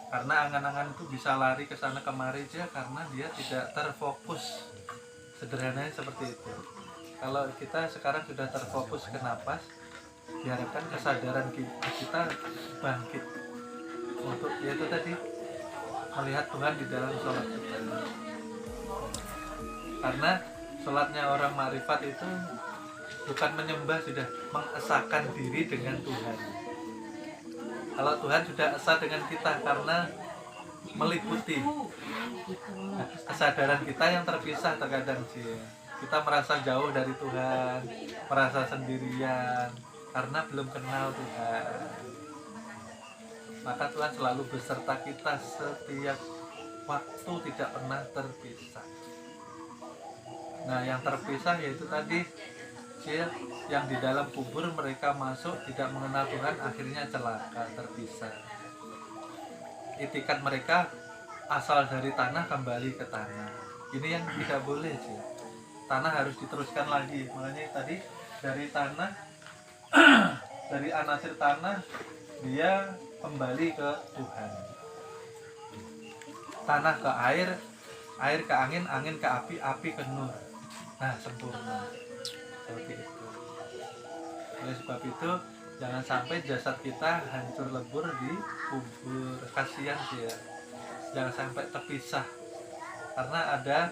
Karena angan-angan itu bisa lari ke sana kemari aja karena dia tidak terfokus. Sederhananya seperti itu. Kalau kita sekarang sudah terfokus ke napas, diharapkan kesadaran kita bangkit untuk yaitu tadi melihat Tuhan di dalam sholat kita. Karena sholatnya orang makrifat itu bukan menyembah, sudah mengesahkan diri dengan Tuhan. Kalau Tuhan sudah esa dengan kita karena meliputi kesadaran kita yang terpisah terkadang sih. Kita merasa jauh dari Tuhan, merasa sendirian karena belum kenal Tuhan. Maka Tuhan selalu beserta kita setiap waktu, tidak pernah terpisah. Nah, yang terpisah yaitu tadi yang di dalam kubur mereka masuk tidak mengenal Tuhan, akhirnya celaka, terpisah. Itikat mereka asal dari tanah kembali ke tanah. Ini yang tidak boleh sih. Tanah harus diteruskan lagi. Makanya tadi dari tanah dari anasir tanah dia kembali ke Tuhan. Tanah ke air, air ke angin, angin ke api, api ke nur. Nah, sempurna. Seperti itu. Oleh sebab itu jangan sampai jasad kita hancur lebur di kubur. Kasihan sih ya. Jangan sampai terpisah. Karena ada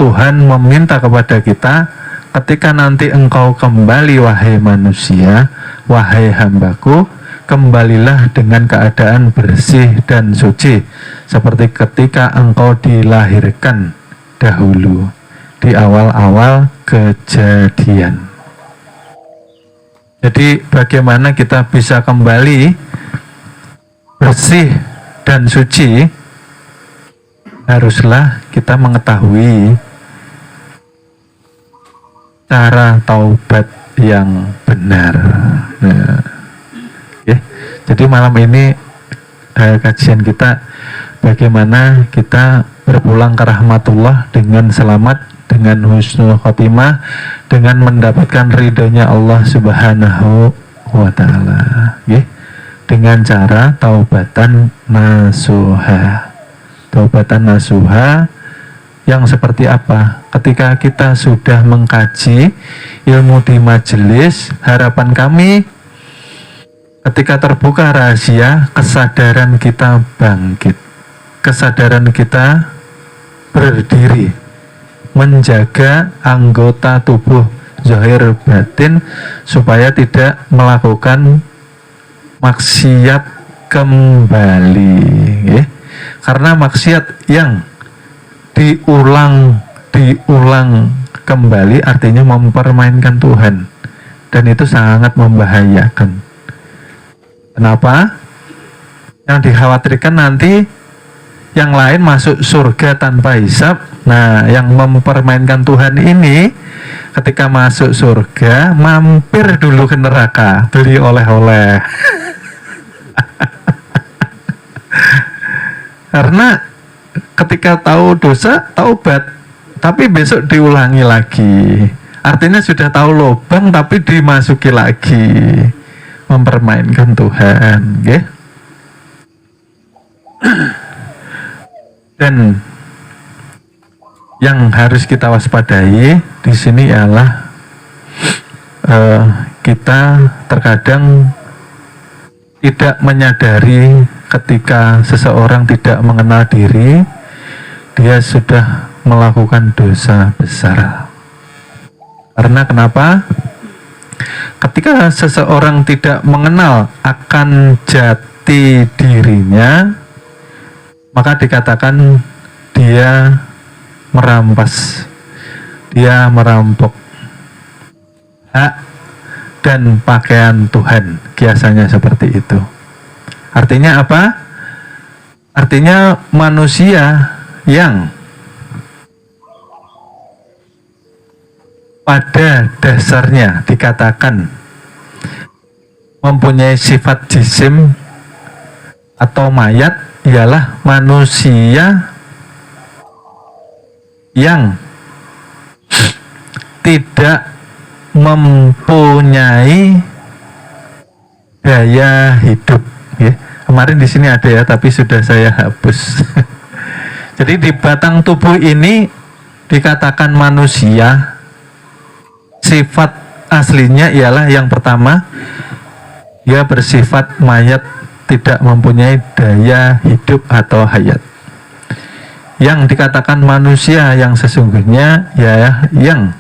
Tuhan meminta kepada kita, ketika nanti engkau kembali wahai manusia, wahai hambaku, kembalilah dengan keadaan bersih dan suci seperti ketika engkau dilahirkan dahulu di awal-awal kejadian. Jadi bagaimana kita bisa kembali bersih dan suci? Haruslah kita mengetahui cara taubat yang benar. Nah, okay. Jadi malam ini kajian kita bagaimana kita berpulang ke rahmatullah dengan selamat, dengan husnul khotimah, dengan mendapatkan ridhonya Allah Subhanahu wa Ta'ala. Okay. Dengan cara taubatan nasuha. Taubatan nasuha yang seperti apa? Ketika kita sudah mengkaji ilmu di majelis, harapan kami ketika terbuka rahasia, kesadaran kita bangkit, kesadaran kita berdiri, menjaga anggota tubuh zahir batin supaya tidak melakukan maksiat kembali, ya. Karena maksiat yang diulang kembali artinya mempermainkan Tuhan, dan itu sangat membahayakan. Kenapa? Yang dikhawatirkan nanti yang lain masuk surga tanpa hisab. Nah, yang mempermainkan Tuhan ini ketika masuk surga mampir dulu ke neraka, beli oleh-oleh. Karena ketika tahu dosa, taubat, tapi besok diulangi lagi. Artinya sudah tahu lubang tapi dimasuki lagi, mempermainkan Tuhan, okay? Dan yang harus kita waspadai di sini ialah kita terkadang tidak menyadari ketika seseorang tidak mengenal diri, dia sudah melakukan dosa besar. Karena kenapa? Ketika seseorang tidak mengenal akan jati dirinya, maka dikatakan dia merampas, dia merampok hak dan pakaian Tuhan, biasanya seperti itu. Artinya apa? Artinya manusia yang pada dasarnya dikatakan mempunyai sifat jisim atau mayat ialah manusia yang tidak mempunyai daya hidup, ya. Kemarin di sini ada ya, tapi sudah saya hapus. Jadi di batang tubuh ini dikatakan manusia, sifat aslinya ialah yang pertama, dia bersifat mayat, tidak mempunyai daya hidup atau hayat. Yang dikatakan manusia yang sesungguhnya ya yang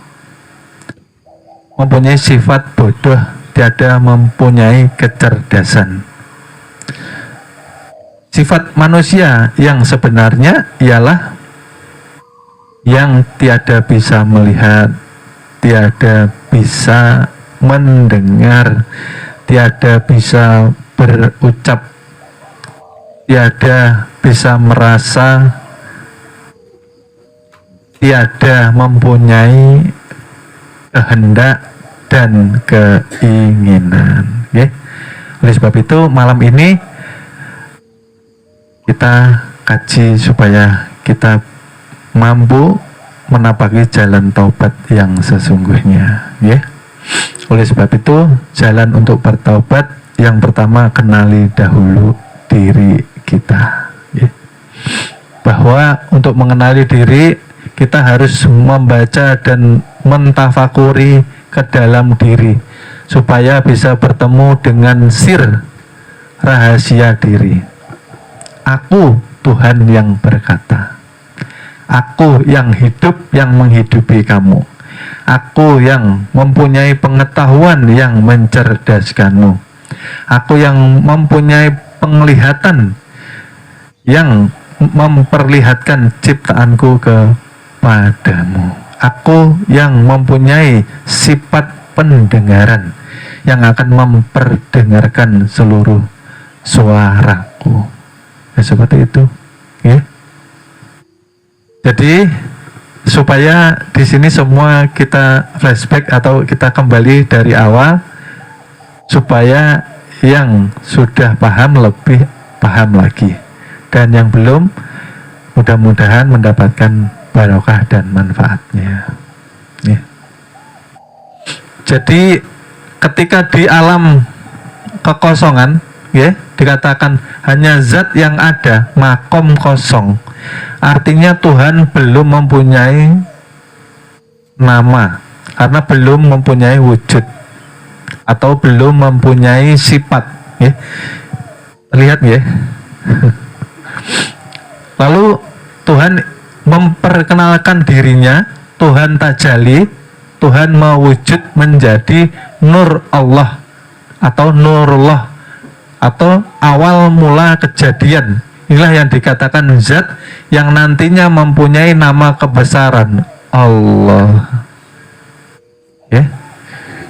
mempunyai sifat bodoh, tiada mempunyai kecerdasan. Sifat manusia yang sebenarnya ialah yang tiada bisa melihat, tiada bisa mendengar, tiada bisa berucap, tiada bisa merasa, tiada mempunyai kehendak dan keinginan. Okay? Oleh sebab itu malam ini kita kaji supaya kita mampu menapaki jalan taubat yang sesungguhnya, ya. Oleh sebab itu jalan untuk bertaubat yang pertama, kenali dahulu diri kita, ya. Bahwa untuk mengenali diri kita harus membaca dan mentafakuri ke dalam diri supaya bisa bertemu dengan sir rahasia diri. Aku Tuhan yang berkata, aku yang hidup yang menghidupi kamu, aku yang mempunyai pengetahuan yang mencerdaskanmu, aku yang mempunyai penglihatan yang memperlihatkan ciptaanku kepadamu, aku yang mempunyai sifat pendengaran yang akan memperdengarkan seluruh suaraku. Ya, seperti itu, ya. Jadi supaya di sini semua kita flashback atau kita kembali dari awal, supaya yang sudah paham lebih paham lagi, dan yang belum mudah-mudahan mendapatkan barokah dan manfaatnya. Ya. Jadi ketika di alam kekosongan, ya, dikatakan hanya zat yang ada, makom kosong. Artinya Tuhan belum mempunyai nama, karena belum mempunyai wujud atau belum mempunyai sifat, ya. Lihat, ya. Lalu Tuhan memperkenalkan dirinya, Tuhan tajalli, Tuhan mewujud menjadi Nur Allah atau Nurullah atau awal mula kejadian. Inilah yang dikatakan zat yang nantinya mempunyai nama kebesaran, Allah. Ya.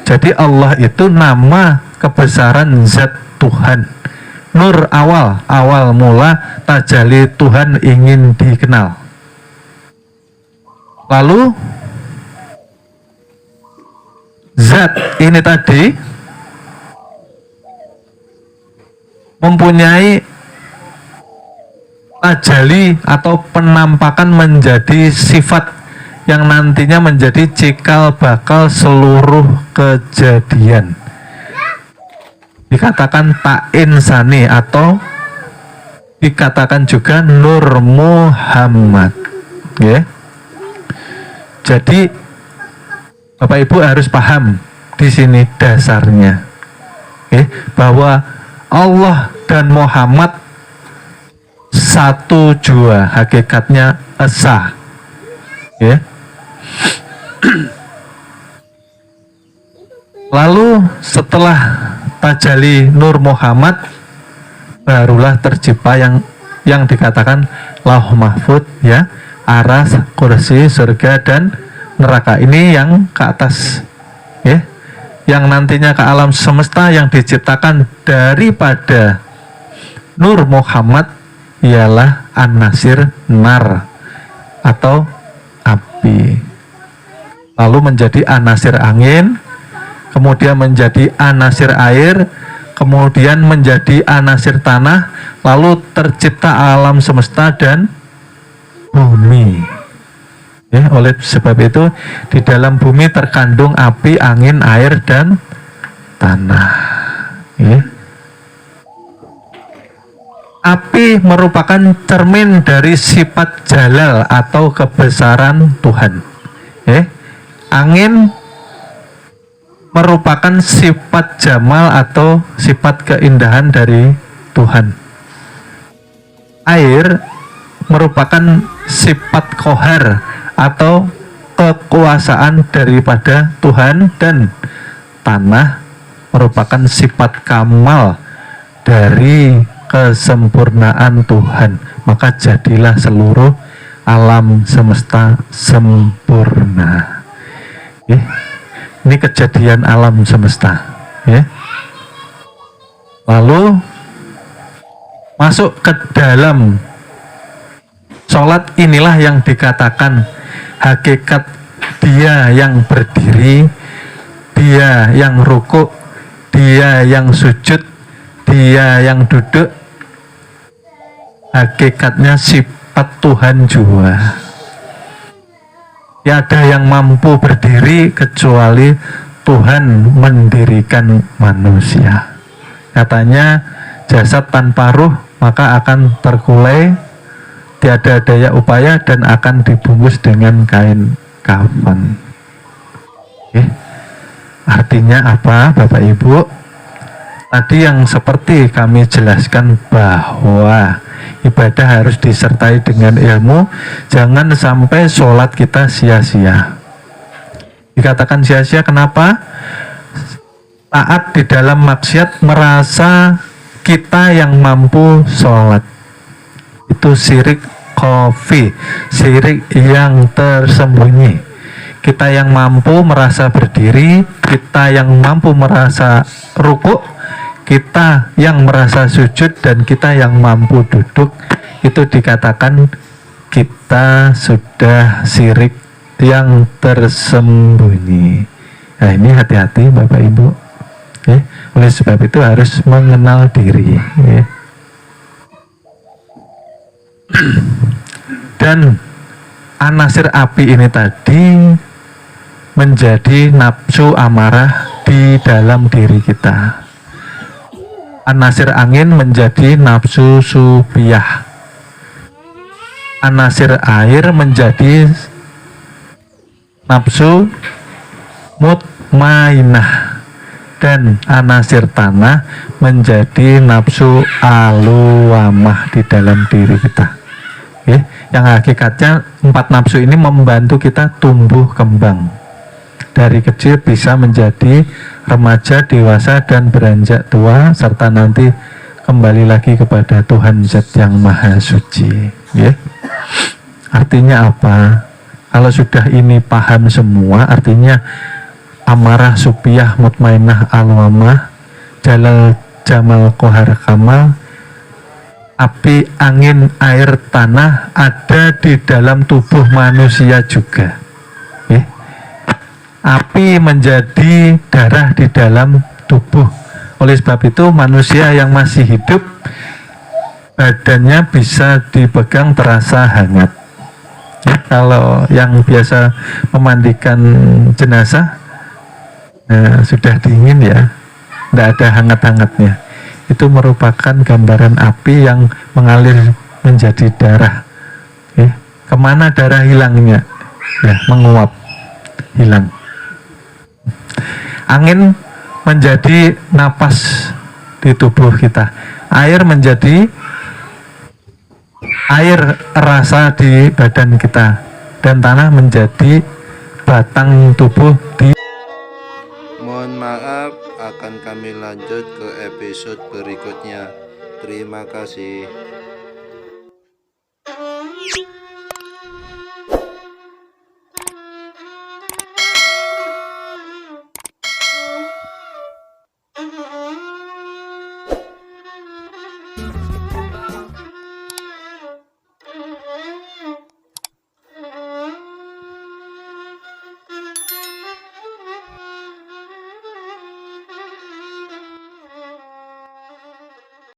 Jadi Allah itu nama kebesaran zat Tuhan. Nur awal, awal mula tajalli Tuhan ingin dikenal. Lalu zat ini tadi mempunyai tajalli atau penampakan menjadi sifat yang nantinya menjadi cikal bakal seluruh kejadian. Dikatakan tak insani atau dikatakan juga Nur Muhammad, ya. Jadi Bapak Ibu harus paham di sini dasarnya, ya, bahwa Allah dan Muhammad satu jua, hakikatnya esa, ya. Lalu setelah tajalli Nur Muhammad, barulah tercipta yang dikatakan Lauh Mahfud, ya, aras, kursi, surga dan neraka. Ini yang ke atas, ya, yang nantinya ke alam semesta yang diciptakan daripada Nur Muhammad ialah anasir nar atau api, lalu menjadi anasir angin, kemudian menjadi anasir air, kemudian menjadi anasir tanah, lalu tercipta alam semesta dan bumi. Ya, oleh sebab itu di dalam bumi terkandung api, angin, air, dan tanah. Ya. Api merupakan cermin dari sifat jalal atau kebesaran Tuhan. Ya. Angin merupakan sifat jamal atau sifat keindahan dari Tuhan. Air merupakan sifat kohar atau kekuasaan daripada Tuhan, dan tanah merupakan sifat kamal dari kesempurnaan Tuhan. Maka jadilah seluruh alam semesta sempurna. Ini kejadian alam semesta. Lalu masuk ke dalam sholat, inilah yang dikatakan hakikat dia yang berdiri, dia yang rukuk, dia yang sujud, dia yang duduk. Hakikatnya sifat Tuhan jua. Tiada yang mampu berdiri kecuali Tuhan mendirikan manusia. Katanya jasad tanpa ruh maka akan terkulai, tiada daya upaya, dan akan dibungkus dengan kain kafan. Artinya apa, Bapak Ibu? Tadi yang seperti kami jelaskan bahwa ibadah harus disertai dengan ilmu. Jangan sampai sholat kita sia-sia. Dikatakan sia-sia kenapa? Taat di dalam maksiat merasa kita yang mampu sholat. Itu syirik khafi, syirik yang tersembunyi. Kita yang mampu merasa berdiri, kita yang mampu merasa rukuk, kita yang merasa sujud, dan kita yang mampu duduk, itu dikatakan kita sudah syirik yang tersembunyi. Nah, ini hati-hati Bapak Ibu. Oleh sebab itu harus mengenal diri. Dan anasir api ini tadi menjadi nafsu amarah di dalam diri kita. Anasir angin menjadi nafsu supiyah. Anasir air menjadi nafsu mutmainah, dan anasir tanah menjadi nafsu alawamah di dalam diri kita. Yang hakikatnya 4 nafsu ini membantu kita tumbuh kembang. Dari kecil bisa menjadi remaja, dewasa, dan beranjak tua, serta nanti kembali lagi kepada Tuhan Zat yang Maha Suci. Artinya apa? Kalau sudah ini paham semua, artinya amarah, supiyah, mutmainah, alwamah, jalal, jamal, kohar, kamal, api, angin, air, tanah ada di dalam tubuh manusia juga. Api menjadi darah di dalam tubuh. Oleh sebab itu manusia yang masih hidup, badannya bisa dipegang terasa hangat. Kalau yang biasa memandikan jenazah, sudah dingin ya, tidak ada hangat-hangatnya. Itu merupakan gambaran api yang mengalir menjadi darah. Kemana darah hilangnya? Menguap, hilang. Angin menjadi napas di tubuh kita. Air menjadi air rasa di badan kita. Dan tanah menjadi batang tubuh di. Mohon maaf, akan kami lanjut ke episode berikutnya. Terima kasih.